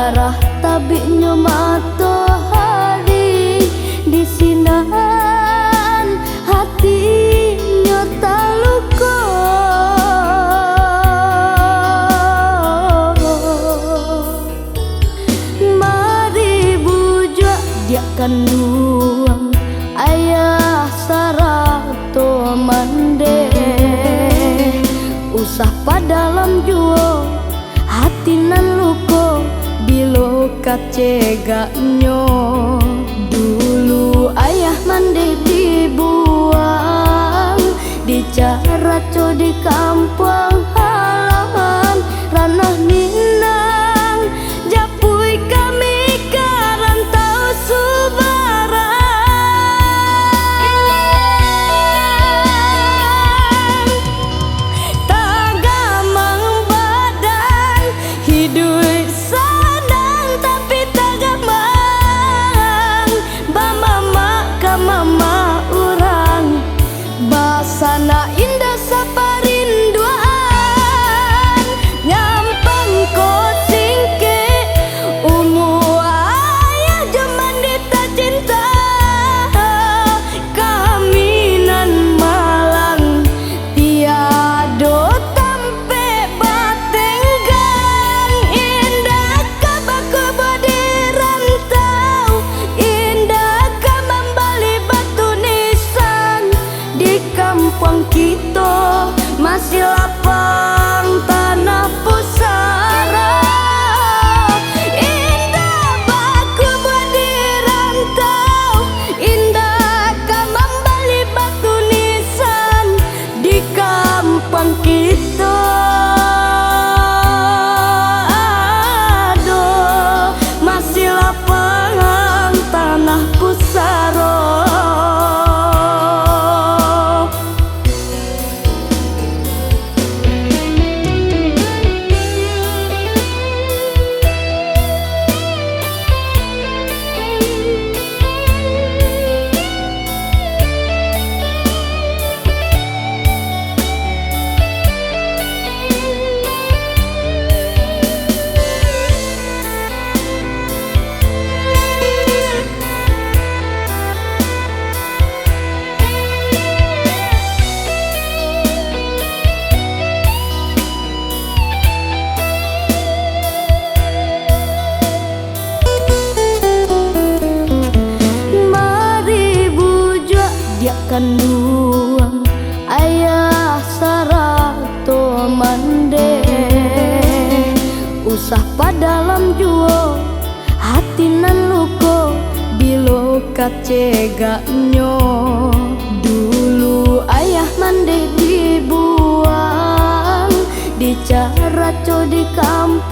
darah tabiknya matahari di sinan hatinya tak luka. Mari bujuk dia kan nuang ayah sarato mande usah padalam juo hati nan luko bilo kaceganyo. Dulu ayah mandi dibuang di caraco di kampung halaman ranah Minang japui kami karantau Subaran tagamang badan hidup sadang tapi tagamang bamama ka mama urang basana indah saparinduan nyampang ko singke umu ayah jaman dita cinta kaminan malang tiado tampe batenggang indah kabaku bodi rantau indah ka membali batu nisan di kampung kita masih lapang tanah pusara indah baku bodi rantau indah ka membali batu nisan di kampung kita. Aduh masih lapang tanah pusara. Nuang ayah sarato mande usah padalam juo hati nan luko bilo kaceganyo. Dulu ayah mande dibuang di caraco di kampung